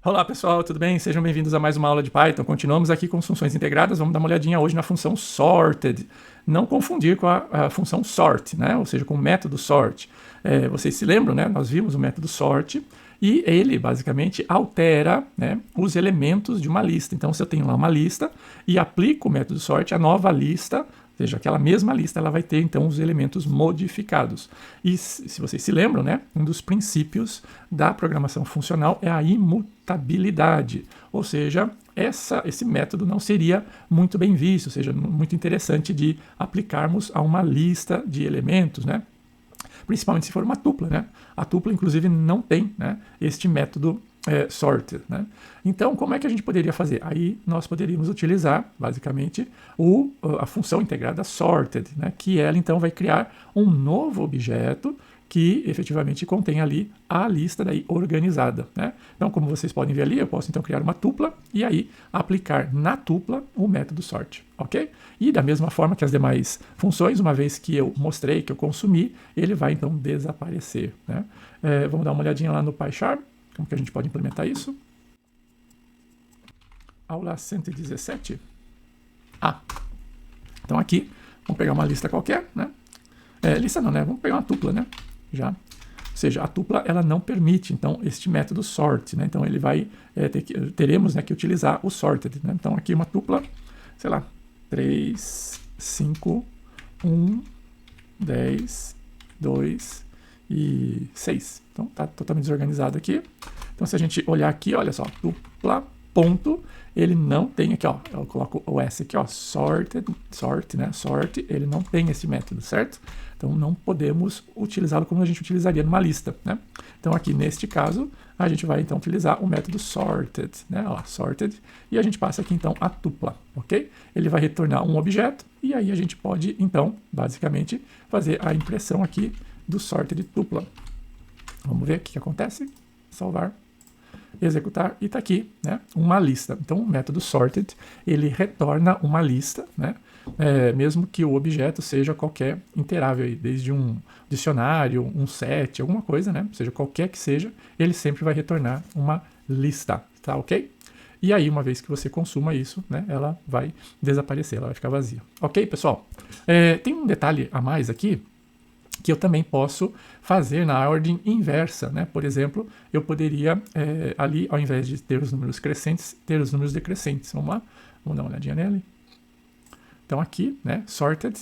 Olá pessoal, tudo bem? Sejam bem-vindos a mais uma aula de Python. Continuamos aqui com funções integradas, vamos dar uma olhadinha hoje na função sorted. Não confundir com a função sort, né? Ou seja, com o método sort. Vocês se lembram, né? Nós vimos o método sort e ele basicamente altera, né, os elementos de uma lista. Então, se eu tenho lá uma lista e aplico o método sort, a nova lista, ou seja, aquela mesma lista, ela vai ter então os elementos modificados. E se vocês se lembram, né, um dos princípios da programação funcional é a imutabilidade. Ou seja, esse método não seria muito bem visto, ou seja, muito interessante de aplicarmos a uma lista de elementos, né? Principalmente se for uma tupla, né? A tupla, inclusive, não tem, né, este método sorted, né? Então, como é que a gente poderia fazer? Aí nós poderíamos utilizar, basicamente, a função integrada sorted, né, que ela, então, vai criar um novo objeto que efetivamente contém ali a lista daí organizada, né? Então, como vocês podem ver ali, eu posso então criar uma tupla e aí aplicar na tupla o método sort, ok? E da mesma forma que as demais funções, uma vez que eu mostrei, que eu consumi, ele vai então desaparecer, né? Vamos dar uma olhadinha lá no PyCharm, como que a gente pode implementar isso? Aula 117. Então aqui, vamos pegar uma lista qualquer, né? Lista não, né? Vamos pegar uma tupla, né? Já. Ou seja, a tupla ela não permite, então, este método sort, né? Então ele vai teremos, né, que utilizar o sorted, né? Então aqui uma tupla, sei lá, 3, 5, 1, 10, 2 e 6. Então tá totalmente desorganizado aqui. Então se a gente olhar aqui, olha só, tupla ponto, ele não tem aqui, ó, eu coloco o S aqui, ó, sorted, sort, né, sort, ele não tem esse método, certo? Então não podemos utilizá-lo como a gente utilizaria numa lista, né? Então aqui neste caso, a gente vai então utilizar o método sorted, né, ó, sorted, e a gente passa aqui então a tupla, ok? Ele vai retornar um objeto e aí a gente pode então, basicamente, fazer a impressão aqui do sorted tupla. Vamos ver o que acontece. Salvar, executar e está aqui, né, uma lista. Então o método sorted ele retorna uma lista, né, mesmo que o objeto seja qualquer interável, aí, desde um dicionário, um set, alguma coisa, né, seja qualquer que seja, ele sempre vai retornar uma lista, tá ok? E aí, uma vez que você consuma isso, né, ela vai desaparecer, ela vai ficar vazia. Ok, pessoal? Tem um detalhe a mais aqui, que eu também posso fazer na ordem inversa, né? Por exemplo, eu poderia ali, ao invés de ter os números crescentes, ter os números decrescentes. Vamos lá? Vamos dar uma olhadinha nele. Então aqui, né, sorted,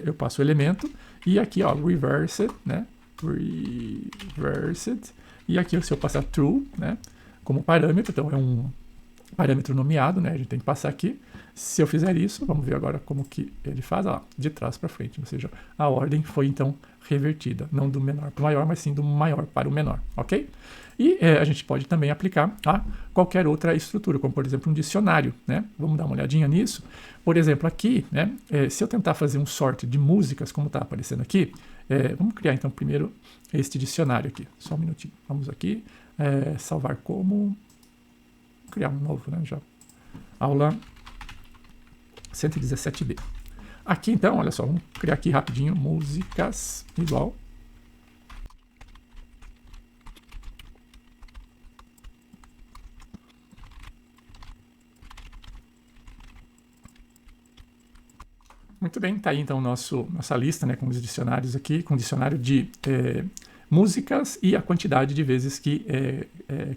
eu passo o elemento, e aqui, ó, reversed, né, reversed, e aqui se eu passar true, né, como parâmetro, então é um parâmetro nomeado, né, a gente tem que passar aqui. Se eu fizer isso, vamos ver agora como que ele faz, ó, de trás para frente, ou seja, a ordem foi então revertida, não do menor para o maior, mas sim do maior para o menor, ok? E a gente pode também aplicar a qualquer outra estrutura, como por exemplo um dicionário, né? Vamos dar uma olhadinha nisso. Por exemplo, aqui, né, se eu tentar fazer um sort de músicas, como está aparecendo aqui, vamos criar então primeiro este dicionário aqui, só um minutinho. Vamos aqui, salvar como, criar um novo, né, já. Aula 117b. Aqui então, olha só, vamos criar aqui rapidinho, músicas, igual. Muito bem, tá aí então nossa lista, né, com os dicionários aqui, com o dicionário de músicas e a quantidade de vezes que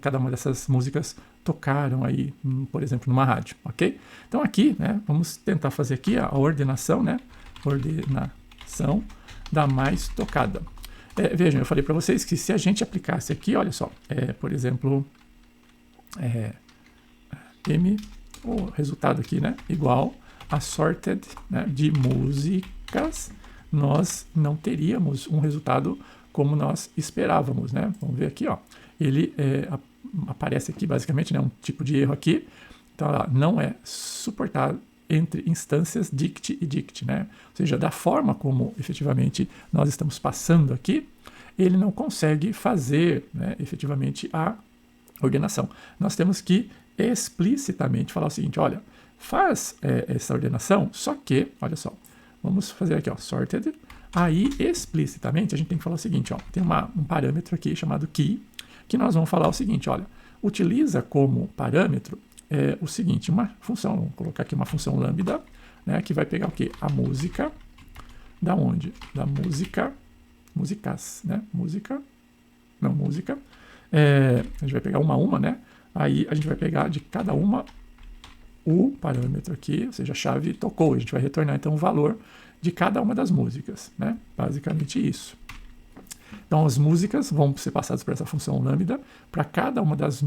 cada uma dessas músicas tocaram aí, por exemplo, numa rádio, ok? Então aqui, né, vamos tentar fazer aqui a ordenação, né, ordenação da mais tocada. Vejam, eu falei para vocês que se a gente aplicasse aqui, olha só, por exemplo, o resultado aqui, né, igual a sorted, né, de músicas, nós não teríamos um resultado como nós esperávamos, né? Vamos ver aqui, ó. Ele aparece aqui basicamente, né, um tipo de erro aqui. Então, não é suportado entre instâncias dict e dict, né? Ou seja, da forma como efetivamente nós estamos passando aqui, ele não consegue fazer, né, efetivamente a ordenação. Nós temos que explicitamente falar o seguinte, olha, faz essa ordenação, só que, olha só, vamos fazer aqui, ó, sorted. Aí, explicitamente, a gente tem que falar o seguinte, ó, tem um parâmetro aqui chamado key, que nós vamos falar o seguinte, olha, utiliza como parâmetro o seguinte, uma função, vamos colocar aqui uma função lambda, né, que vai pegar o quê? A música, da onde? Da música, músicas, né? Música, a gente vai pegar uma a uma, né? Aí a gente vai pegar de cada uma o parâmetro aqui, ou seja, a chave tocou, a gente vai retornar então o valor de cada uma das músicas, né? Basicamente isso. Então as músicas vão ser passadas por essa função lambda, para cada uma das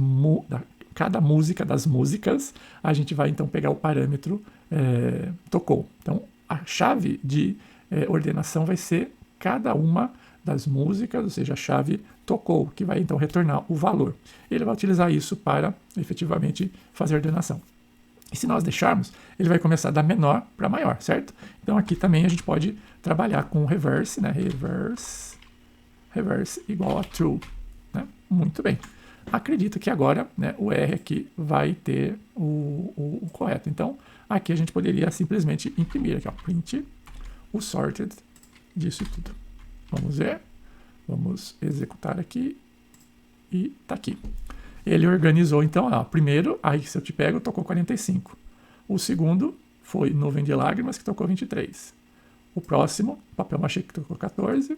cada música das músicas, a gente vai então pegar o parâmetro tocou. Então a chave de ordenação vai ser cada uma das músicas, ou seja, a chave tocou, que vai então retornar o valor. Ele vai utilizar isso para efetivamente fazer a ordenação. E se nós deixarmos, ele vai começar da menor para maior, certo? Então aqui também a gente pode trabalhar com reverse, né? Reverse igual a true, né? Muito bem. Acredito que agora, né, o R aqui vai ter o correto. Então aqui a gente poderia simplesmente imprimir aqui, ó, print o sorted disso tudo. Vamos ver, vamos executar aqui e tá aqui. Ele organizou então, ó, primeiro, aí se eu te pego, tocou 45. O segundo foi Nuvem de Lágrimas, que tocou 23. O próximo, Papel Machê, que tocou 14.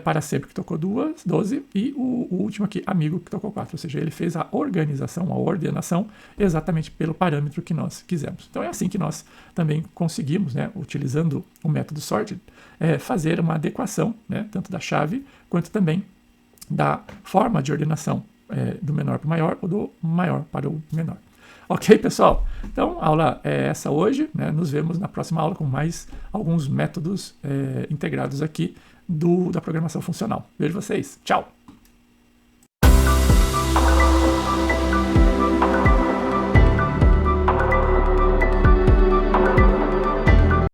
Para Sempre, que tocou 12. E o último aqui, Amigo, que tocou 4. Ou seja, ele fez a organização, a ordenação, exatamente pelo parâmetro que nós quisemos. Então é assim que nós também conseguimos, né, utilizando o método sorted, fazer uma adequação, né, tanto da chave quanto também da forma de ordenação do menor para o maior ou do maior para o menor. Ok, pessoal? Então, a aula é essa hoje, né? Nos vemos na próxima aula com mais alguns métodos integrados aqui da programação funcional. Vejo vocês. Tchau!